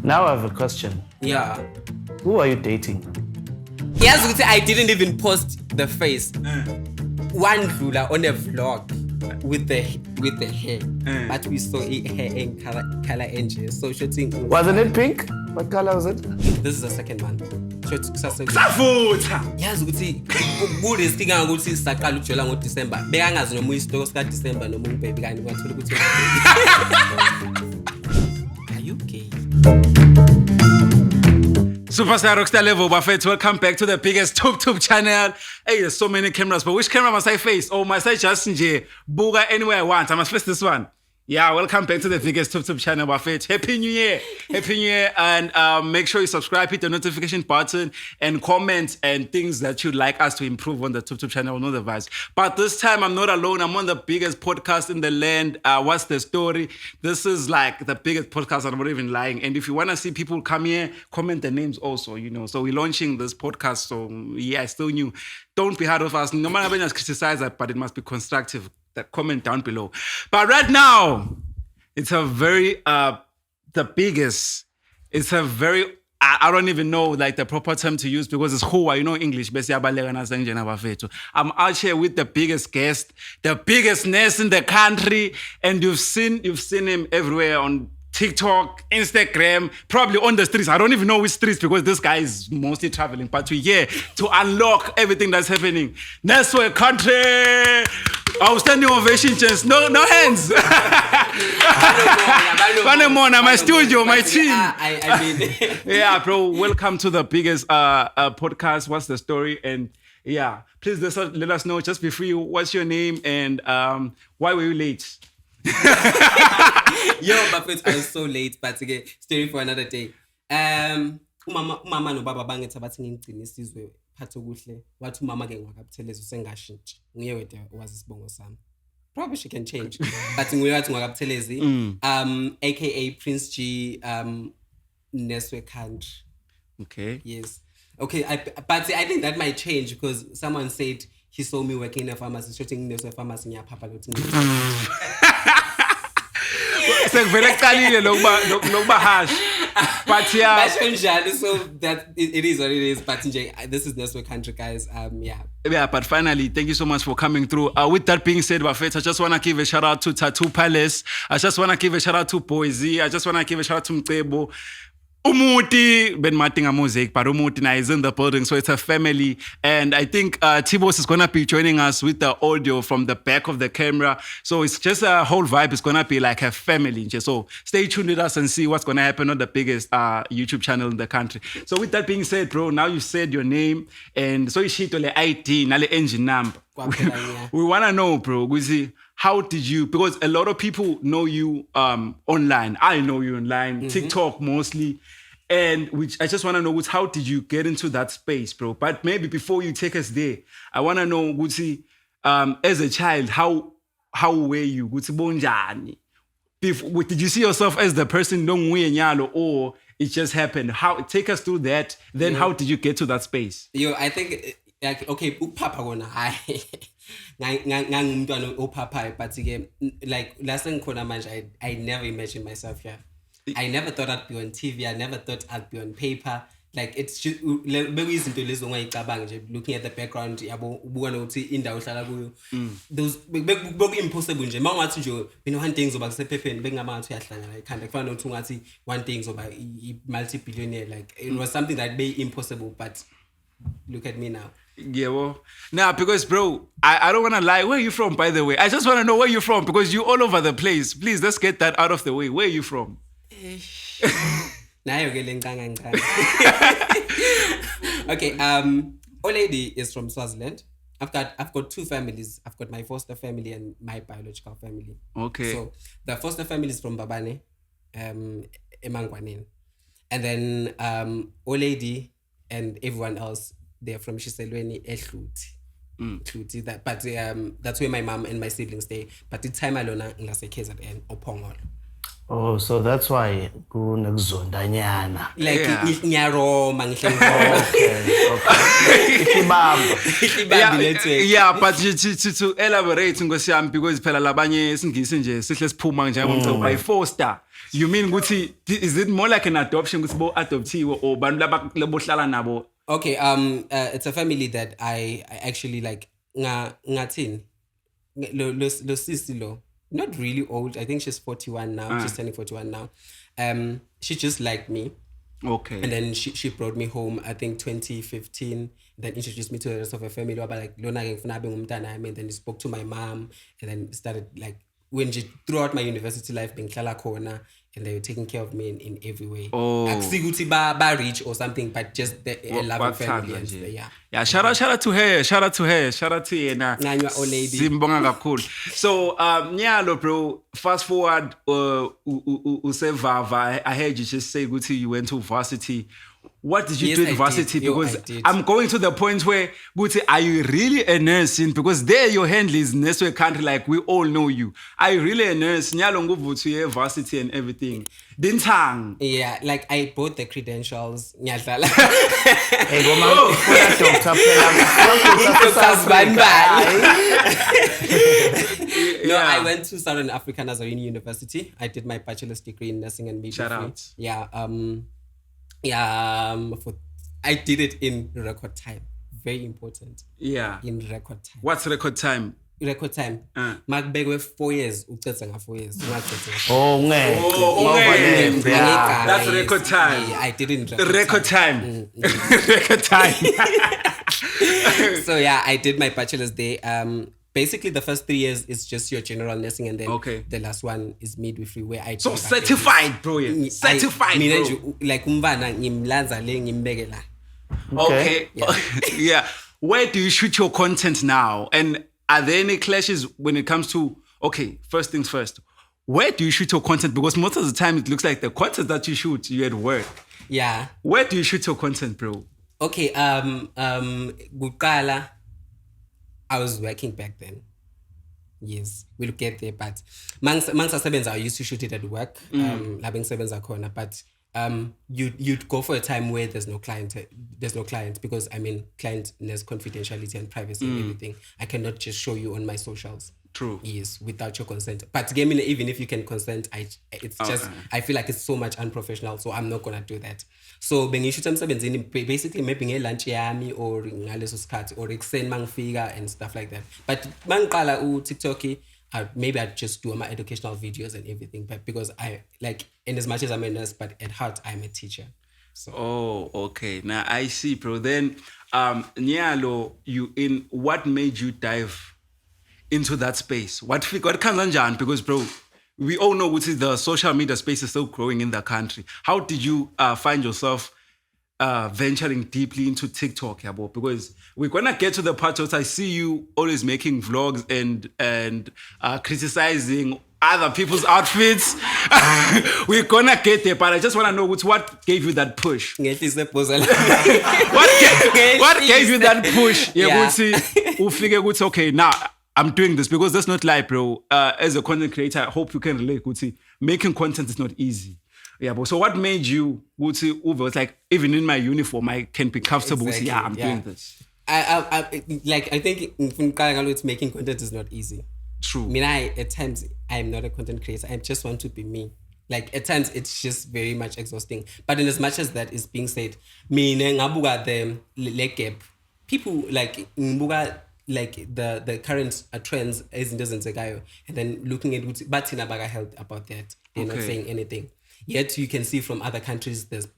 Now I have a question. Yeah. Who are you dating? Yes, I didn't even post the face. One Lula on a vlog with the hair, but we saw it hair in color engine. So shooting. Wasn't it pink? What color was it? This is the second one. Savutha. Yazi ukuthi kurisky ukuthi saqala ukujola ngoDecember. Bekangazi noma uyisitoko sika December noma ungibhebe kani kwathola ukuthi are you gay? Superstar Rockstar Levol, Buffett, welcome back to the biggest YouTube channel. Hey, there's so many cameras, but which camera must I face? Or must I just Buga anywhere I want? I must face this one. Yeah, welcome back to the biggest YouTube channel, Buffett. Happy New Year. Happy New Year. And make sure you subscribe, hit the notification button, and comment and things that you'd like us to improve on the YouTube channel, know the vibes. But this time, I'm not alone. I'm on the biggest podcast in the land. What's the story? This is like the biggest podcast, I'm not even lying. And if you want to see people come here, comment the names also, you know. So we're launching this podcast. So yeah, still new. Don't be hard of us. No matter when you criticize that, but it must be constructive. Comment down below. But right now, it's a very, the biggest, it's a very, I don't even know like the proper term to use because it's who, you know English. I'm out here with the biggest guest, the biggest nurse in the country, and you've seen him everywhere on TikTok, Instagram, probably on the streets. I don't even know which streets because this guy is mostly traveling. But we're here to unlock everything that's happening. Eswatini country. Outstanding ovation, just no hands. My studio, my team. I mean, yeah, bro. Welcome to the biggest podcast. What's the story? And yeah, please let us know just before you. What's your name and why were you late? Yo, but I was so late. But again, story for another day. Umama no baba bangetha bathi ngigcinisizwe phatho kuhle wathi umama ke ngwakabuthelezi usengashintshi ngiye wethu wazi isibongo sami probably she can change but nguye wathi ngwakabuthelezi aka Prince G Neswe country. Okay, yes, okay, but I think that might change because someone said he saw me working in a pharmacy shooting Neswe pharmacy ngiyapapa lokuthi sekuvele kuqalile lokuba hash. But yeah, so that it is what it is. But this is Neswe country, guys. Yeah, but finally, thank you so much for coming through. With that being said, Buffett, I just want to give a shout out to Tattoo Palace. I just want to give a shout out to Boise. I just want to give a shout out to Mcebo. Umuti, Ben Martinga Music, but Umuti now is in the building, so it's a family. And I think Tibos is going to be joining us with the audio from the back of the camera. So it's just a whole vibe. It's going to be like a family. So stay tuned with us and see what's going to happen on the biggest YouTube channel in the country. So with that being said, bro, now you said your name. And so you shit on the ID, now the engine number. We want to know, bro, how did you, because a lot of people know you online. I know you online, TikTok mostly. And which I just want to know, how did you get into that space, bro? But maybe before you take us there, I want to know, as a child, how were you? Did you see yourself as the person or it just happened? Take us through that. Then how did you get to that space? Yo, I think, like, okay, upapa gona hi. Ngangumntwana opapa, but again, like last time I never imagined myself here. I never thought I'd be on TV. I never thought I'd be on paper. Like it's just looking at the background, those impossible nje. Mangathi nje one things about sephepheni bengamathi uyahlangana ekhanda kufana nokuthi ungathi one things about multi-billionaire. Like it was something that be impossible, but look at me now. Yeah, well, now because bro, I don't want to lie. Where are you from, by the way? I just want to know where you're from because you're all over the place. Please, let's get that out of the way. Where are you from? Okay, old lady is from Swaziland. I've got two families. I've got my foster family and my biological family. Okay. So the foster family is from Babane, Emangwanin. And then old lady and everyone else, they're from Shiselweni, Ehluti. But that's where my mom and my siblings stay. But the time alone in KZN or Pongol. Oh, so that's why kunekuzondanyana. Like Yeah. ngiyaroma ngihle Okay. Ikibamba. Yeah, but to elaborate Nkosi yami, because phela labanye isingisi nje sihle siphuma nje ngomculo by foster. You mean ukuthi is it more like an adoption ukuthi bo adoptiwe or bantu labohlala nabo? Okay, it's a family that I actually like ngathini lo sisi lo, not really old. I think she's 41 now. She's turning 41 now. She just liked me. Okay. And then she brought me home, I think 2015, then introduced me to the rest of her family. But like, Lona and then spoke to my mom, and then started like, when she, throughout my university life, being Klala Kona, and they were taking care of me in every way. Oh. Like, ba rich or something, but just the loving family. And yeah. Yeah, shout out to her, shout out to yena. Nganywa old lady. Simbonga kakhulu. So, Nyalo bro, fast forward, usevava, I heard you just say ukuthi you went to varsity. What did you do in varsity? Because I'm going to the point where, Guti, are you really a nurse? Because there your handle is Neswe country, like we all know you. Are you really a nurse? Nyalo nguvuthi varsity and everything. Dintang. Yeah, like I bought the credentials. Nyadlala. Hey, go man, No, I went to Southern Africa Nazarene University. I did my bachelor's degree in nursing and midwifery. Shout out. I did it in record time. Very important. Yeah. In record time. What's record time? Record time. Makubekwe 4 years. Ucetha nga 4 years. Oh, okay. Yeah. That's record time. Yeah, I did it in record time. Record time. So yeah, I did my bachelor's there. Basically, the first 3 years is just your general nursing, and then the last one is midwifery, where I so certified, bro. Yeah. Certified, bro. Like umvana ngimlanza le ngimbeke la. Okay. Yeah. Where do you shoot your content now? And are there any clashes when it comes to, okay, first things first, where do you shoot your content? Because most of the time it looks like the content that you shoot, you're at work. Yeah. Where do you shoot your content, bro? Okay, Gukala, I was working back then. Yes, we'll get there. But Mangsa Sevens, I used to shoot it at work. Labing Sevens are corner, but you'd go for a time where there's no client because I mean client there's confidentiality and privacy and everything. I cannot just show you on my socials. True. Yes, without your consent. But gaming, even if you can consent, I feel like it's so much unprofessional, so I'm not gonna do that. So basically maybe a lunch yami or ngaleso skati or extend mangfika and stuff like that. But mangqala TikTok, maybe I'd just do my educational videos and everything. But because I like, in as much as I'm a nurse, but at heart I'm a teacher. So. Oh, okay. Now I see, bro. Then Nyalo, what made you dive into that space? What comes on Jan? Because bro, we all know what is the social media space is still growing in the country. How did you find yourself venturing deeply into TikTok, Yabo? Because we're gonna get to the part where I see you always making vlogs and criticizing other people's outfits. We're gonna get there, but I just wanna know what gave you that push. What gave you that push? Yeah. Okay, now I'm doing this because that's not life, bro. As a content creator, I hope you can relate. Making content is not easy. Yeah, but so what made you it's like, even in my uniform, I can be comfortable. Exactly. I'm doing this. I think making content is not easy. True. I mean, at times I'm not a content creator. I just want to be me. Like at times it's just very much exhausting. But in as much as that is being said, the gap, people like the current trends as in doesn't and then looking at Batina held about that. They're not saying anything. Yet you can see from other countries there's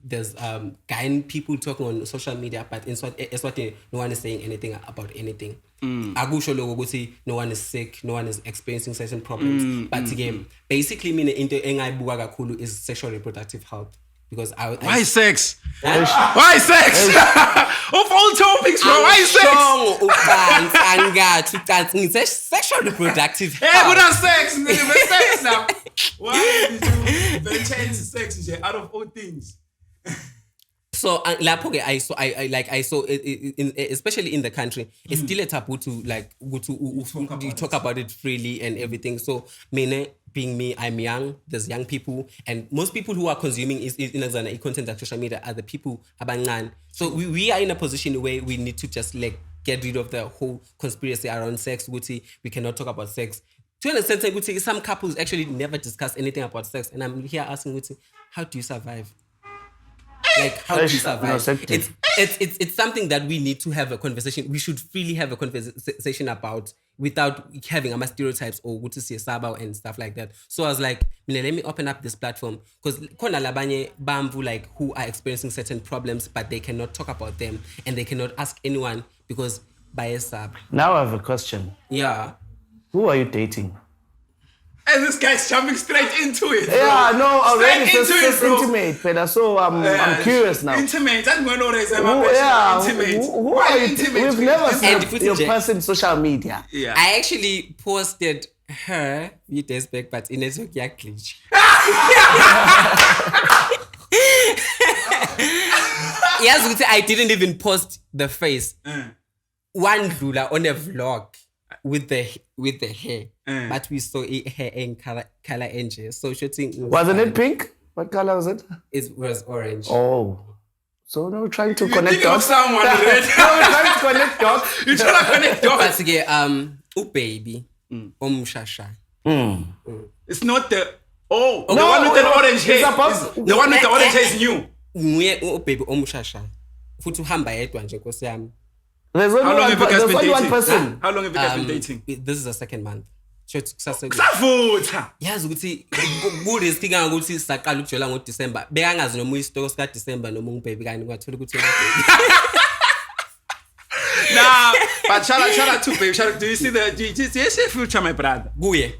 people talking on social media, but in Eswatini no one is saying anything about anything. No one is sick, no one is experiencing certain problems. But again, basically is sexual reproductive health. Because why sex? Why sex? Of all topics, bro, why sex? Sexual reproductive health. Hey, but sex now. Why did you venture into sex out of all things? So I saw especially in the country, it's still a taboo to talk about it freely and everything. So being me, I'm young. There's young people, and most people who are consuming is in content on social media are the people abangan. So we are in a position where we need to just like get rid of the whole conspiracy around sex. We cannot talk about sex. To an extent, some couples actually never discuss anything about sex, and I'm here asking, how do you survive? Like, how do you survive? It's something that we need to have a conversation. We should freely have a conversation about without having a stereotypes or go to see Saba and stuff like that. So I was like, let me open up this platform because kona labanye bambu like who are experiencing certain problems, but they cannot talk about them and they cannot ask anyone because bias up. Now I have a question. Yeah. Who are you dating? And this guy's jumping straight into it. Bro. Yeah, no, already Straight into it's it, bro. intimate, Peter. So I'm curious now. Intimate. I'm going to raise intimate. Who are you? Intimate? We've never And seen your person on social media. Yeah. I actually posted her few days back, but in a glitch. Yes, I didn't even post the face. One dula on a vlog with the hair, but we saw hair in color angel. So shooting Wasn't it pink? What color was it? It was orange. Oh. So now we're trying to You connect think of dots. someone, right? No, we're trying to connect dots. You're trying to connect dots. But again, baby, Shasha. It's not the... Oh, the No, one with the no, orange it's hair. about- The one with the orange hair is new. Baby, Shasha. Futhi uhamba yedwa nje Nkosi yami. There's How long have you guys there's been only one dating? person. How long have you guys been dating? This is the second month. Kusavutha. Yazi ukuthi kurisk kangokuthi saqala ukujola ngoDecember. Bekangazi noma uyisitoko sika December noma ungibhebi kani kwathola ukuthi Nah, but shout out to babe. Do you see the future, my brother? Kuye.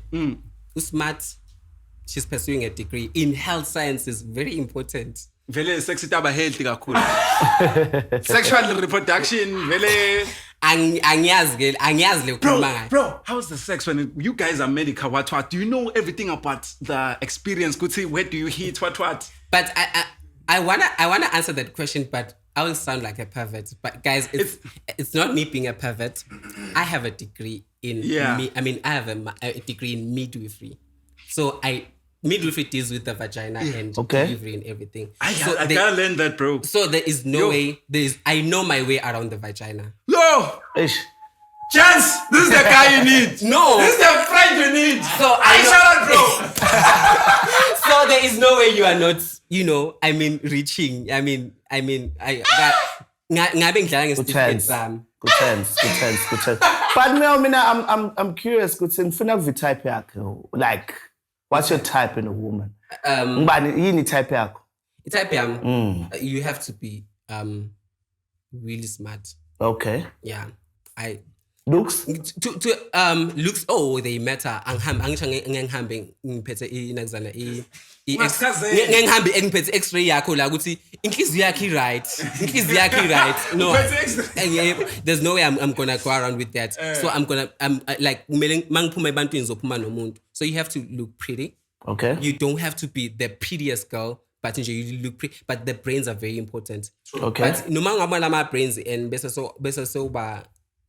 Usmart. She's pursuing a degree in health sciences. Very important. Vele sex itaba healthy kakhulu. Sexual reproduction, vele. Angiyazi le ukukhuluma ngayo. Bro, how's the sex when you guys are medical? What? Do you know everything about the experience? Could say where do you hit? What? But I wanna answer that question, but I will sound like a pervert. But guys, it's not me being a pervert. I have a degree in I have a degree in midwifery. So midwifery deals with the vagina and delivery and everything. I gotta learn that, bro. So there is no way. I know my way around the vagina. Yo, Ish. Chance, this is the guy you need. No, this is the friend you need. So shout out, bro. So there is no way you are not, reaching. Good chance. But now, I'm curious. Good sense. Funa type yakho. Like, what's your type in a woman? Yini type yakho? Type you have to be really smart. Okay. Yeah. Looks? Looks, they matter. Ngihambe ngiphethe inakuzana ngihambe ngiphethe x-ray yakho la ukuthi inhliziyo yakho right. No. There's no way I'm gonna go around with that. So I'm like mangiphuma ebantwini zophuma nomuntu. So you have to look pretty. Okay. You don't have to be the prettiest girl, but you look pretty. But the brains are very important. Okay. But no matter my brains and better so ba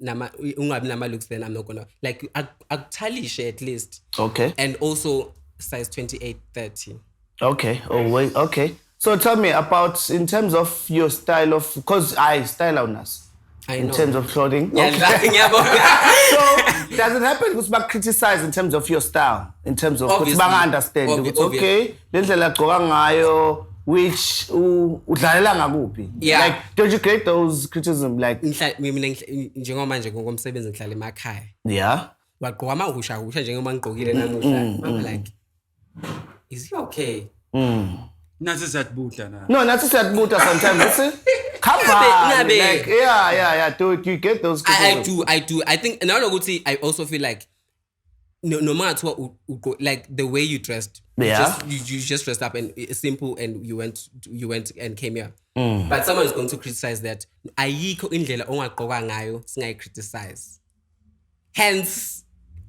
ungabi nama looks, then I'm not gonna like akutalishe at least. Okay. And also size 28-30. Okay. Oh wait. Okay. So tell me about in terms of your style of, because I style on us. In terms of clothing. Yeah, okay. So does it happen because back criticize in terms of your style, in terms of because bang understand it's okay. Lendlela gqoka ngayo which udlalela ngakuphi. Yeah. Like don't you get those criticism like mina njengoba nje ngomsebenzi ngihlala emakhaya. Yeah. Wagqoka amahusha njengoba ngigqokile namuhla. I'm like, is he okay? Nathi siyatbuta na. No, nathi siyatbuta sometimes. Listen. Come on. Like, yeah. Do you get those criticisms? I do. I think another good thing, I also feel like no matter what, like the way you dressed, you just dressed up and it's simple, and you went and came here. But someone is going to criticize that. Ayikho indlela ongagqoka ngayo singayi criticize. Hence,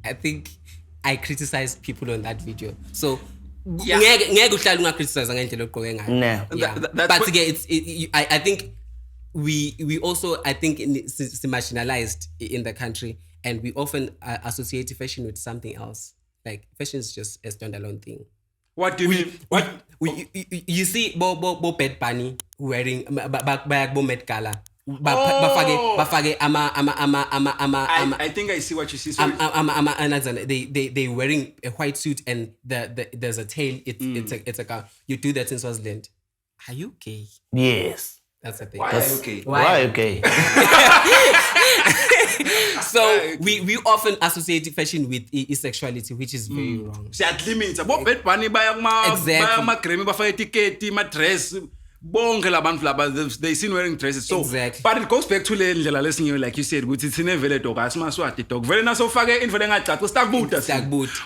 I think I criticized people on that video. So ngeke uhlala ungacriticize ngendlela ogqoke ngayo. But again, I think we also marginalized in the country, and we often associate fashion with something else. Like fashion is just a standalone thing. What do you mean? What? You see, bo Bad Bunny wearing bo Met Gala. Bafage ama. I think I see what you see. They wearing a white suit and there's a tail. It's a car. You do that in Swaziland. Are you gay? Yes. That's the thing. Why are you gay? Why okay? So we often associate fashion with sexuality, which is very wrong. Siyadlimita. Bo Bad Bunny baya Grammy bafake tiketi, ma dress. Bonke labantu laba they seen wearing dresses. So Exactly. but it goes back to le ndlela lesinye like you said ukuthi sine vele dog asimaswati dog. Vele naso fake info lengacaci stakbuta.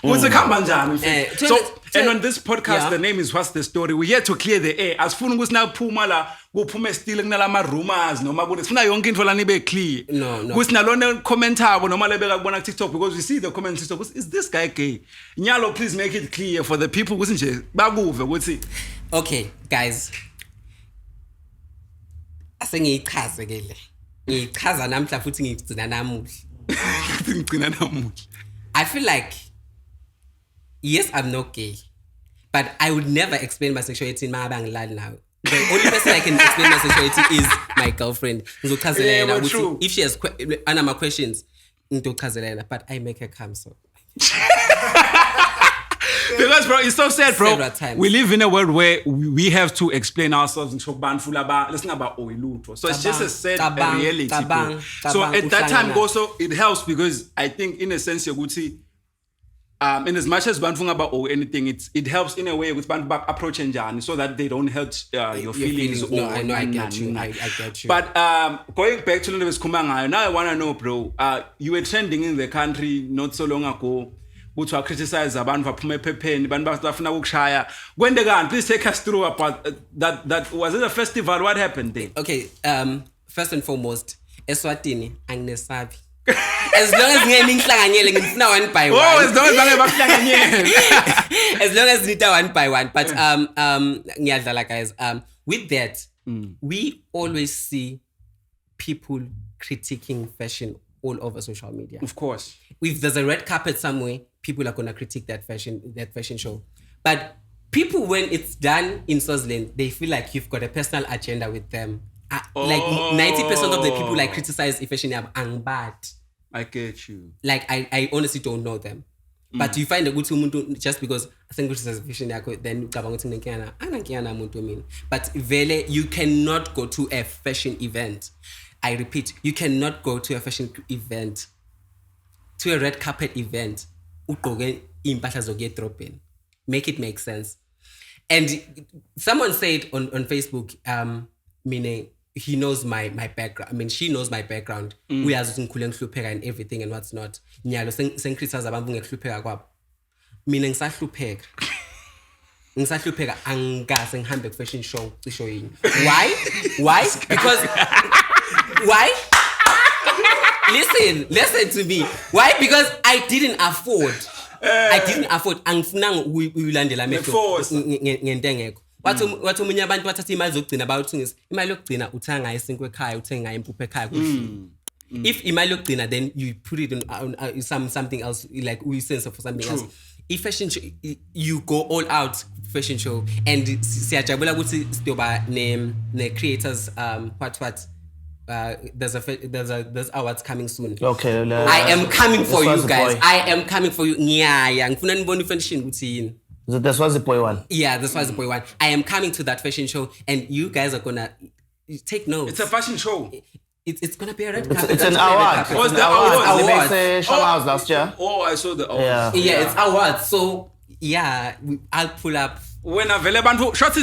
Ukuthi khamba njani? So and on this podcast the name is What's the Story. We here to clear the air. Asifuna ukuthi naphuma la kuphume still kunalama rumors noma kuthi sifuna yonke info lani be clear. No. Kuthi nalona commentabo noma lebeka kubona TikTok because we see the comments TikTok. Is this guy gay? Nyalo, please make it clear for the people ukuthi nje bakuve ukuthi Okay, guys. Asengiyichaze ke le. Ngiyichaza namhla futhi ngigcina namuhla. ngigcina namuhla. I feel like yes, I'm not gay, but I would never explain my sexuality in my bangilali now. The only person I can explain my sexuality is my girlfriend. True. If she has questions, but I make her come so. Because bro, it's so sad, bro. Several times. We live in a world where we have to explain ourselves in bantu laba. Let's not about oilutro. So it's just a sad reality. Bro. So at that time also it helps because I think in a sense Yaguti, in as much as bantu about or anything, it helps in a way with bantu back approach and so that they don't hurt your feelings. No, I know, I get you. I get you. But going back to Levol Kumanga, now I wanna know, bro. You were trending in the country not so long ago. Which are criticize abantu baphume ephepheni bantu bafuna ukushaya kwendekani. Please take us through about that was it a festival? What happened there? Okay, first and foremost, Eswatini anginesabi. As long as ngihlanganyele ngifuna one by one. Oh, as long as bahlanganyele. As long as nita one by one. But ngiyadlala guys. With that, we always see people critiquing fashion all over social media. Of course. If there's a red carpet somewhere, people are gonna critique that fashion show. But people, when it's done in Swaziland, they feel like you've got a personal agenda with them. Like 90% of the people like criticize fashion are bad. I get you. Like I honestly don't know them. But you find a good muntu just because I think criticize fashion then but vele you cannot go to a fashion event. I repeat, you cannot go to a fashion event, to a red carpet event, make it make sense. And someone said on Facebook, meaning he knows my background. I mean, she knows my background. We are and everything and what's not. Meaning ngisahlupeka fashion show showing. Why? Because why? Listen to me. Why? Because I didn't afford. Angifuna uyilandela metho ngentengeko. Wathi umunye abantu wathatha imali zokugcina bayuthungisa. Imali yokugcina uthenga isinkwe ekhaya, uthenga impuphu ekhaya kuhle. If imali yokugcina then you put it on something else, like we sense for something else. If fashion show, you go all out fashion show and siyajabula ukuthi siyoba ne creators there's awards coming soon. Okay. I am coming for you guys. I am coming for you. Ngifuna nibone fashion ukuthi yini. That's what's the boy one. Yeah, that's what's the boy one. I am coming to that fashion show and you guys are gonna take notes. It's a fashion show. It's gonna be a red carpet. It's an award. What's the award? Awards last year. Oh, I saw the awards. Yeah, it's awards. So yeah, I'll pull up. When avele bantu shots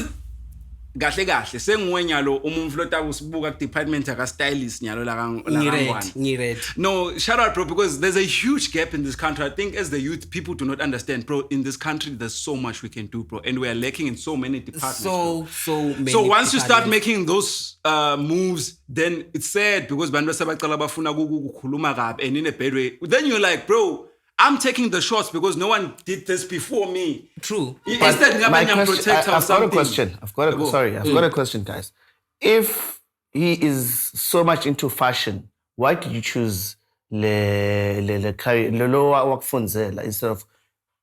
kahle senguwe nyalo umuntu lota usibuka ku department aka stylist nyalo la Ngired. No, shout out bro, because there's a huge gap in this country. I think as the youth, people do not understand, bro. In this country, there's so much we can do, bro, and we are lacking in so many departments. So many. So once you start making those moves, then it's sad because bantu basabaqala bafuna ukukhuluma kabi and in a bad way. Then you're like, bro, I'm taking the shots because no one did this before me. True. Instead, I've got a question. I've got a question, guys. If he is so much into fashion, why did you choose le lower work funds instead of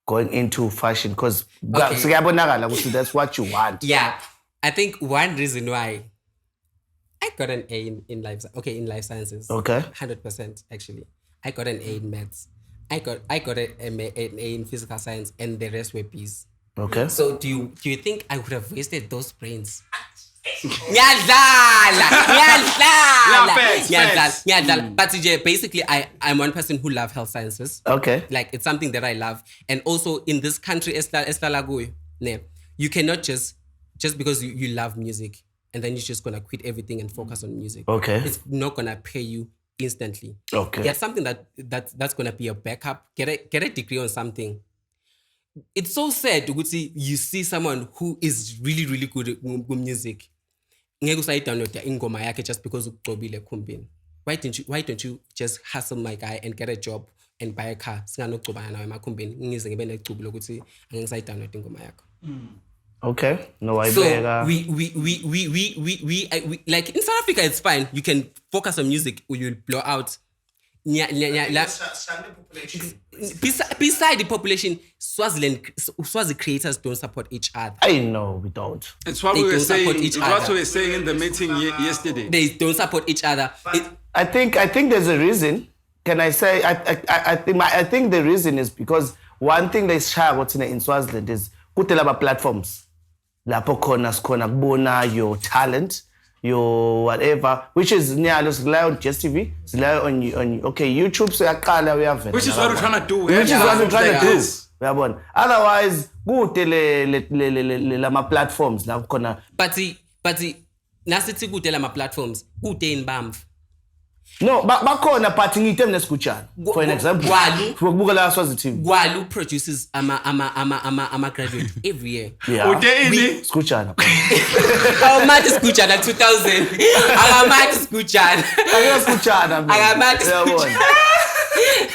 going into fashion? Because Okay. that's what you want. Yeah, I think one reason why I got an A in life sciences. Okay. 100% actually. I got an A in maths. I got an A in physical science, and the rest were B's. Okay. So do you think I would have wasted those brains? But basically, I'm one person who loves health sciences. Okay. Like, it's something that I love. And also in this country, you cannot just because you love music and then you're just gonna quit everything and focus on music. Okay. It's not gonna pay you instantly. Okay. Get something that's gonna be your backup. Get a degree on something. It's so sad to see you see someone who is really, really good at music. Just because why don't you just hustle my guy and get a job and buy a car? Okay. No, I So we like in South Africa, it's fine. You can focus on music or you'll blow out. Beside the population, Swazi creators don't support each other. I know we don't. It's what They we were don't saying. support each It's what other. we were saying in the meeting yesterday. They don't support each other. I think there's a reason. Can I say? I think the reason is because one thing they share what's in Swaziland is kutelaba platforms. Lapho khona sikhona kubona your talent, your whatever, which is nyalo rely on GSTV, rely on YouTube siyaqala uyavela. Which is what we're trying to do. Which is what we're trying to do. Yes. Uyabona. Otherwise kude le lama platforms la khona. But nasithi kude lama platforms kude in Bamf. No, bakhona but ngithe mina sikuchana. For an example, ukubuka la Eswatini. Gwalu produces ama graduate every year. Yeah. Ude Sikuchana. How much is Kuchana 2000? How much is Kuchana?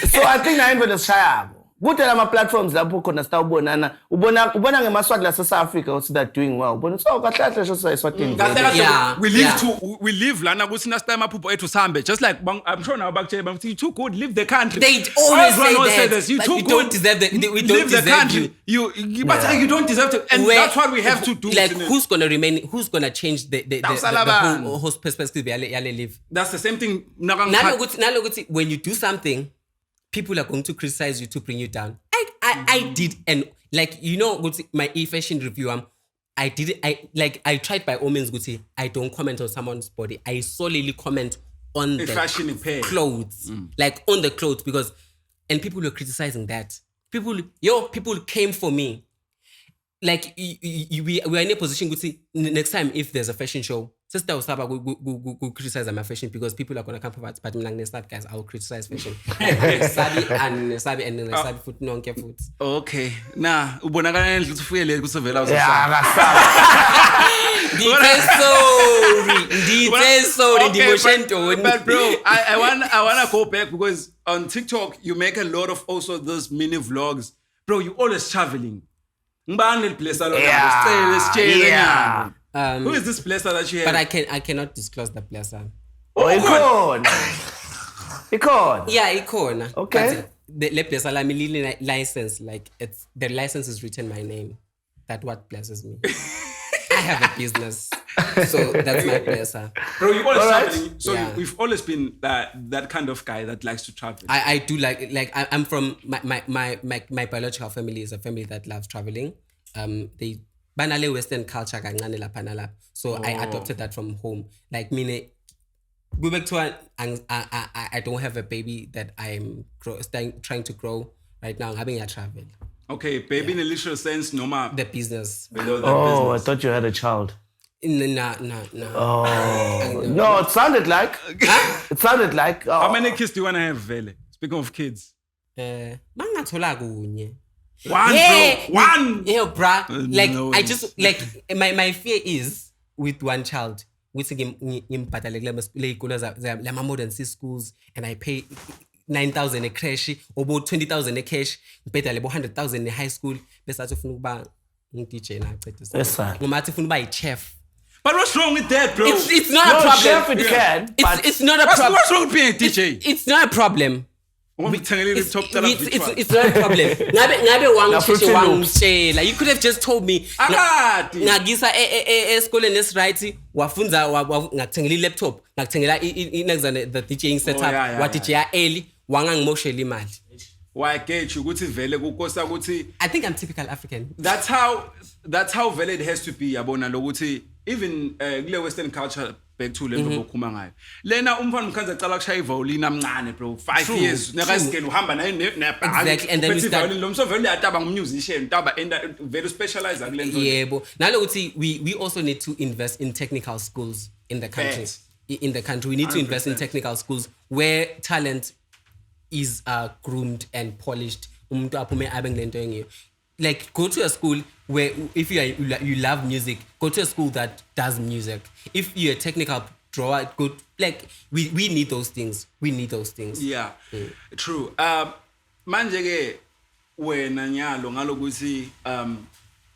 So I think I even shaya. Good at my platforms lapho khona sitawubonana. Ubona ngemaswati la South Africa also that doing well. Ubona so kahle so Eswatini. Yeah. We live lana kuthi na style maphupho ethu sambe, just like I'm sure now bakutshela bathi you too good, leave the country. They always Everyone say that. this. You Like, too we good, don't deserve the we don't leave the deserve country. you. But you don't deserve to, and that's what we have to do. Like, who's gonna remain? Who's gonna change the whole perspective? Live. That's the same thing. Naloguti, when you do something, people are going to criticize you to bring you down. I did, and like, you know, my e-fashion review, I tried by all means, Guti, I don't comment on someone's body. I solely comment on the fashion clothes, like on the clothes, because, and people were criticizing that. People came for me. Like, we are in a position, Guti, next time if there's a fashion show, sister will start go criticize my fashion because people are gonna come for but guys, I will criticize fashion. Sabi and sabi foot no care foot. Okay. Nah, ubonakala nendlu ufuyele kusovela But bro, I wanna go back because on TikTok you make a lot of also those mini vlogs. Bro, you always traveling. Yeah. Who is this placer that you have? But I cannot disclose the placer. Icon. Yeah, icon. Okay. But the placer license, like the license is written my name. That's what blesses me. I have a business, so that's my placer. Bro, you always All right. traveling. So we've always been that kind of guy that likes to travel. I do like I'm from my biological family is a family that loves traveling. They banale Western culture kancane lapha nalapha. So I adopted that from home. Like me, go back to I don't have a baby that I'm trying to grow right now. I'm having a travel. Okay, baby in a literal sense, no ma. The business. Below the Oh, I business. thought you had a child. No. Oh. No, it sounded like. It sounded like. How many kids do you want to have, Vele? Speaking of kids. Mangathola kunye. One, Yeah. bro. One. Yeah, bruh. Like, No I ways. just, like, my fear is with one child. With like more than 6 schools, and I pay 9,000 a crash, or about 20,000 a cash, better like 100,000 in high school. Best to fun teacher na Yes, sir. a chef. But what's wrong with that, bro? It's not No, a problem. chef it can. But It's not a problem. What's wrong with being a DJ? It's not a problem. It's not a problem. Ngabe wangisheshe wangitshela. You could have just told me. Ngagisa esikoleni lesright wafunza ngakuthengela i-laptop, ngakuthengela the DJing setup, wa DJ early wangangimoshela imali. Why get you ukuthi vele kukosa ukuthi I think I'm typical African. That's how vele it has to be yabona lokuthi even kule western culture back to lento bokhuma ngayo. Lena umfana mkhanza ecala kushaya iviolin amncane bro 5 years nekazigela uhamba naye nebhanga. Exactly, and then you start lo mso vele uyataba ngummusician taba very specialize kulento. Yebo. Nalokuthi we also need to invest in technical schools in the country. In the country we need to invest in technical schools where talent is groomed and polished. Like go to a school where if you love music, go to a school that does music. If you're a technical drawer, go like we need those things. We need those things. Yeah, true. Manje ke wena nyalo ngalokuthi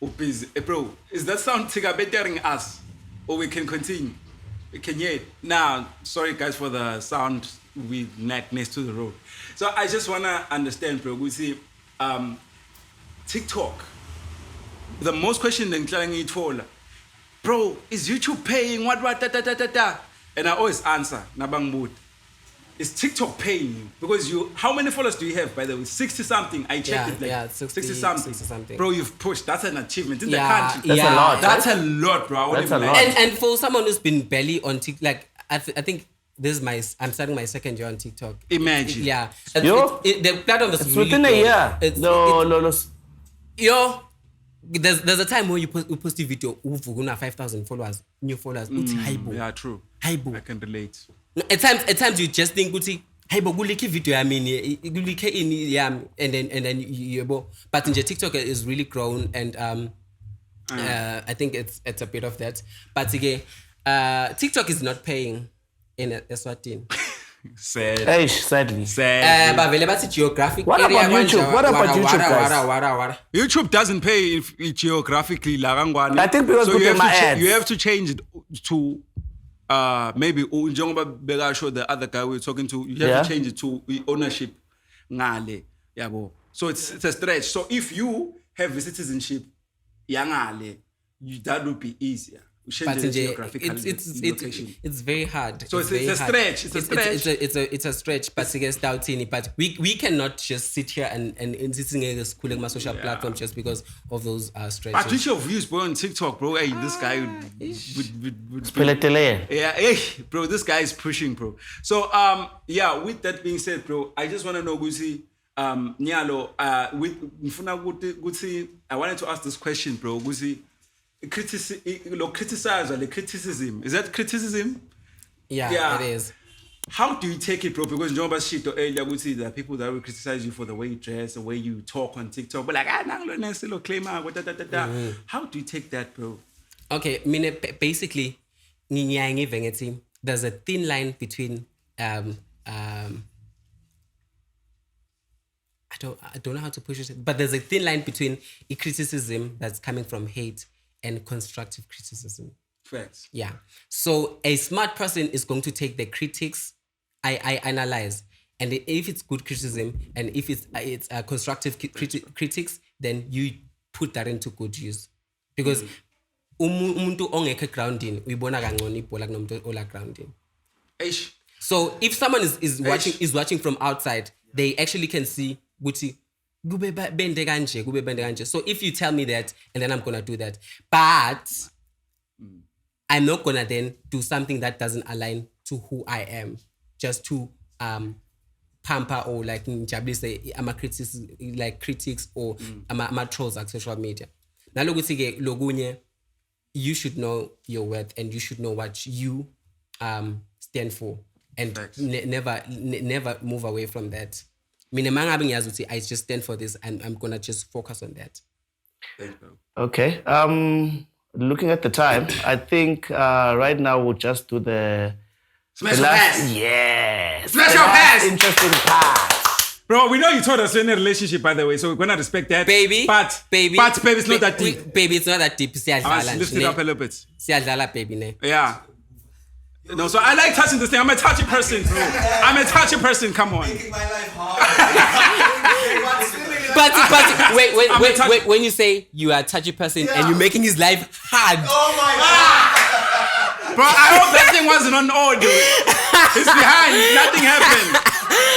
ubusy bro, is that sound bettering us or we can continue? We can hear it. Now, sorry guys for the sound we next to the road. So I just wanna understand, bro. We see TikTok. The most question then telling it for, bro, is YouTube paying? What da. And I always answer, Nabang mood. Is TikTok paying you? Because how many followers do you have, by the way? 60 something. I checked it 60 something. Bro, you've pushed. That's an achievement in the country. That's a lot. That's a lot, bro. That's a lot. And for someone who's been barely on TikTok, like I think this is I'm starting my second year on TikTok. Imagine. Yeah. The platform is really within a year. No. Yo, there's a time when you post a video, 5,000 followers, new followers. Yeah, true. I can relate. At times you just think, Haibo, go like video. I mean, and then you. But in TikTok is really grown, and I think it's a bit of that. But again, TikTok is not paying in Eswatini. Sad. Sadly. But vele geographic what area. About YouTube? What about YouTube, guys? YouTube doesn't pay if geographically. I think because so ads. You have to change it to maybe show the other guy we were talking to. You have to change it to ownership. Ngale, yabo. So it's a stretch. So if you have a citizenship, yangale, that would be easier. But it's very hard. So it's a stretch. It's a stretch. But against Doubtini, but we cannot just sit here and sitting in school my social platform just because of those stretches. But with your views, bro, on TikTok, bro, hey, this guy would bro, this guy is pushing, bro. So with that being said, bro, I just want to know, Gusi, Nyalo, I wanted to ask this question, bro, Gusi. Criticism. Is that criticism? Yeah, it is. How do you take it, bro? Because there are people that will criticize you for the way you dress, the way you talk on TikTok. But like, how do you take that, bro? Okay, basically, there's a thin line between I don't know how to push it, but there's a thin line between a criticism that's coming from hate and constructive criticism. Facts. Yeah. So a smart person is going to take the critics, I analyze, and if it's good criticism and if it's constructive critics, then you put that into good use. Because umuntu ongeke grounding, uyibona kangcono ibhola kunomuntu ola grounding. So if someone is watching from outside, they actually can see ukuthi kube bende kanje. So if you tell me that, and then I'm gonna do that, but I'm not gonna then do something that doesn't align to who I am, just to pamper or like Njabli say I'm a critics or I'm a trolls on social media. Now logunye, you should know your worth and you should know what you stand for, and never move away from that. I just stand for this and I'm gonna just focus on that. Okay. Looking at the time, I think right now we'll just do the Smash pass. Yes. Smash pass. Interesting part. Bro, we know you told us you're in a relationship, by the way, so we're gonna respect that. Baby, it's not that deep. Baby, it's not that deep. Lift it up a little bit. Baby, ne? Yeah. No, so I like touching this thing. I'm a touchy person, bro. I'm a touchy person. Come on. Making my life hard. But wait, when you say you are a touchy person and you're making his life hard. Oh my God. Bro, I hope that thing wasn't on audio. It's behind. Nothing happened.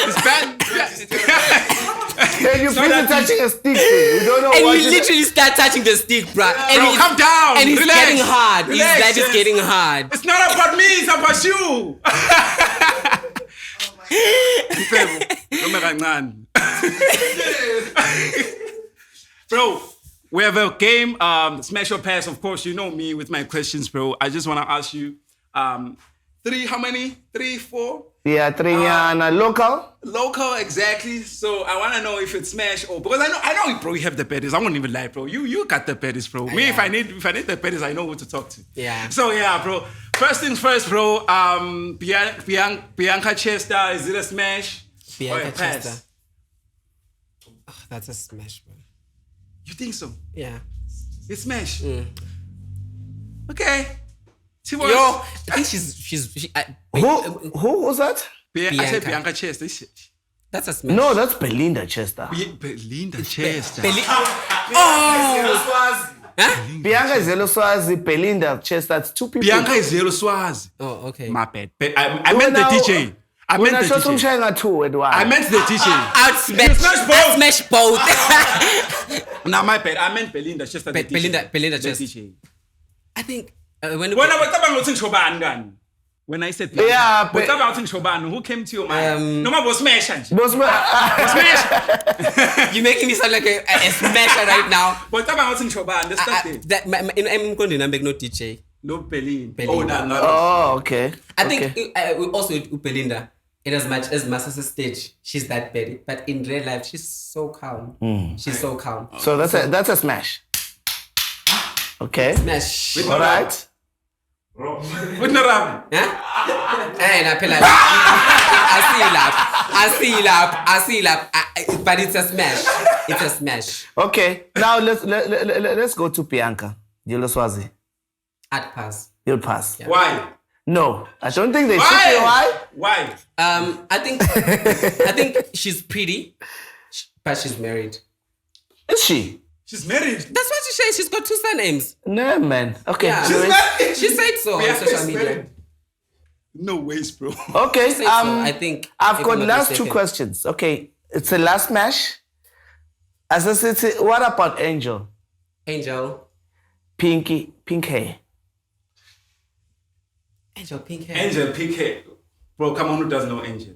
It's bad. Then you feel touching a stick. You don't know And what you literally start touching the stick, bro. And Bro, calm down. And it's Relax. getting hard. Relax, His life yes. is getting hard. It's not about me. It's about you. Bro, we have a game, Smash or Pass. Of course, you know me with my questions, bro. I just want to ask you, how many? 3, 4? Yeah, Trinyana local. Local, exactly. So I want to know if it's Smash or, because I know, bro, you have the baddies. I won't even lie, bro. You got the baddies, bro. Me, if I need the baddies, I know who to talk to. Yeah. So yeah, bro. First things first, bro. Bianca Chester, is it a Smash or a Bianca Pass? Chester. Oh, that's a smash, bro. You think so? Yeah. It's Smash. Okay. She was. Yo, I think she Who was that? I said Bianca Chester. That's a smash. No, that's Belinda Chester. Belinda Chester. Huh? Bianca Zelo Swazi, Belinda Chester. It's two people. Bianca is Zero Swazi. Oh, okay. My bad. I meant the DJ. I meant the DJ. I meant the DJ. I'd smash both. Nah, my bad. I meant Belinda Chester. the DJ. Belinda The Chester. DJ. I think when I said Yeah, but- who came to your mind? No man was smash. you're making me sound like a smasher right now. But That I'm going to make no DJ. no Belinda. Belinda. Oh, no. Oh, okay. I think also with Belinda, in as much as Master's stage, she's that petty. But in real life, she's so calm. She's so calm. So that's a smash. Okay. Smash. All right. With no ram. And I feel like I see lap. But it's a smash. It's a smash. Okay. Now let's go to Bianca. Zelo Swazi. At pass. You'll pass. Yeah. Why? No, I don't think they should say why. Why? I think she's pretty, but she's married. Is she? She's married. That's what she says. She's got 2 surnames. No, man. Okay. Yeah. She's married. She said so on Bianca social is media. married. No ways, bro. Okay. She said so. I think I've if got I'm not last 2 mistaken. questions. Okay. It's a last match. As I said, what about Angel? Angel. Pink hair. Angel pink hair. Angel, pink hair. Bro, come on, who doesn't know Angel?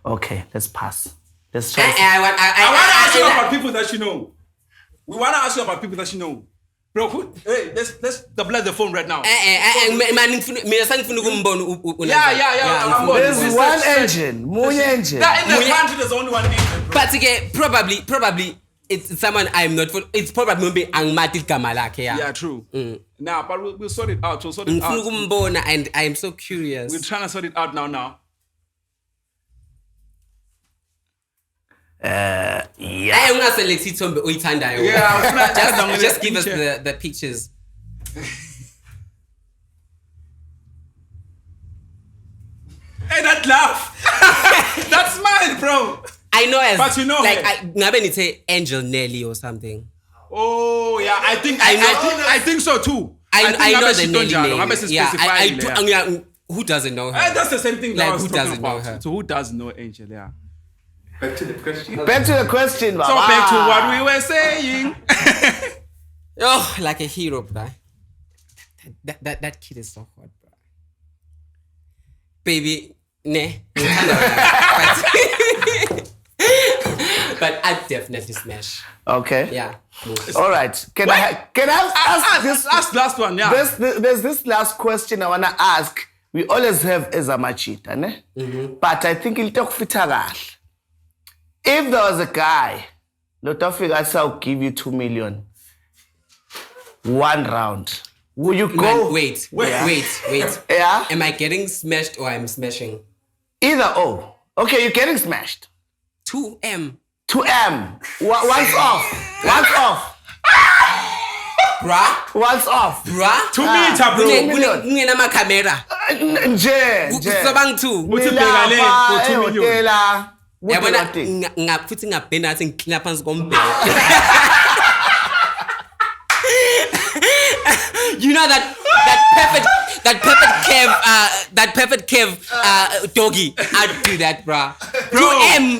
Okay, let's pass. Let's try. I want to ask you about people that you know. We want to ask you about people that you know. Bro, let's double the phone right now. Yeah. There's one engine. Munye engine. That in the country, there's only one engine, bro. But again, probably it's someone I'm not for. It's probably maybe Angmatil Kamalake. Yeah, true. Nah, but we'll sort it out. We'll sort it out. And I'm so curious. We're trying to sort it out now. Yeah. Yeah, just give us the pictures. Hey, that laugh. That's mine, bro. I know as But you know like her. I say Angel Nelly or something. Oh, yeah. I think so too. I know the Nelly name. name. Yeah, who doesn't know her? That's the same thing that Like, I was who talking doesn't know about. her? So who doesn't know Angel? Yeah. Back to the question. So So back to what we were saying. Oh, like a hero, bro. That kid is so hot, bro. Baby, but I definitely smash. Okay. Yeah. All right. Can I ask this? Ask last one, yeah. There's this last question I wanna ask. We always have Ezamachita, ne? But I think it'll talk fitagal. If there was a guy, Lotofigasa will give you 2 million. 1 round. Will you go? Man, wait. Yeah? Am I getting smashed or I'm smashing? Either or. Okay, you're getting smashed. 2M. 2M. Once off. Bruh. Once off. Bruh. 2 meter, bro. 2 million. Kungenama camera. Nje. Sobang 2. Uthi bheka le for 2 million. Ehotela. Yabona futhi ngabhena athi ngiclean phansi kombhede. You know that perfect curve doggy. I'd do that, bruh.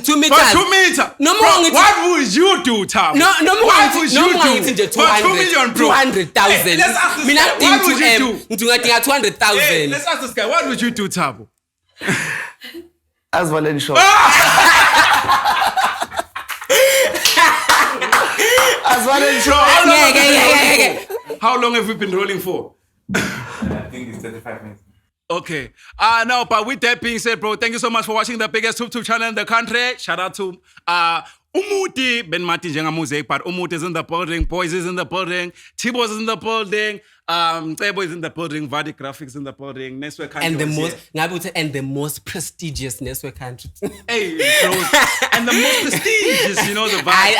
2 meters. For 2 meters. No Bro, more. what would you do, Tom? No more. What would you do? For 2 million, bro. 200,000. Hey, let's ask this Mina guy, what would you do? Ngingadinga 200,000. Hey, let's ask this guy. What would you do, Tabo? As Valencia. As Valencia. How long have we been rolling for? I think it's 35 minutes. Okay. No, but with that being said, bro, thank you so much for watching the biggest YouTube channel in the country. Shout out to Umuti, Ben Mati Jengamuze, but Umuti is in the building, Boys is in the building, Tibos is in the building, Tebo is in the building, Vadi Graphics in the building, Neswe Country. And the most prestigious Neswe Country. Hey, bro. And the most prestigious, you know, the vibe.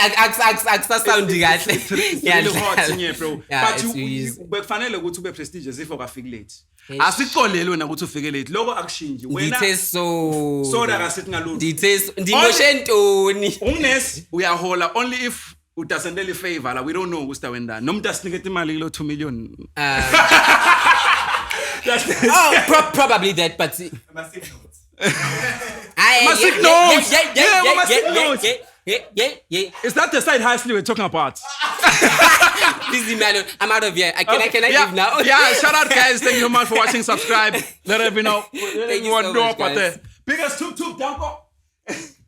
It's really hot in here, bro. Yeah, But you kufanele ukuthi ube prestigious if ukafika late. Asikolele wena ukuthi ufike late. Lokho akushinji. Wena soda akasithi ngalutho. Ndimoshentoni. Ungness uyahola only if utasendele favor. Like we don't know usta wenda. Nomuntu asinikete imali kilo 2 million. Probably that, but Massive notes. Massive notes. Yeah. Is that the side hustle we're talking about? Please, man, I'm out of here. Can I leave now? Yeah, shout out, guys. Thank you so much for watching. Subscribe. Let everyone know. Thank you so much, guys. Biggest tube, Danko.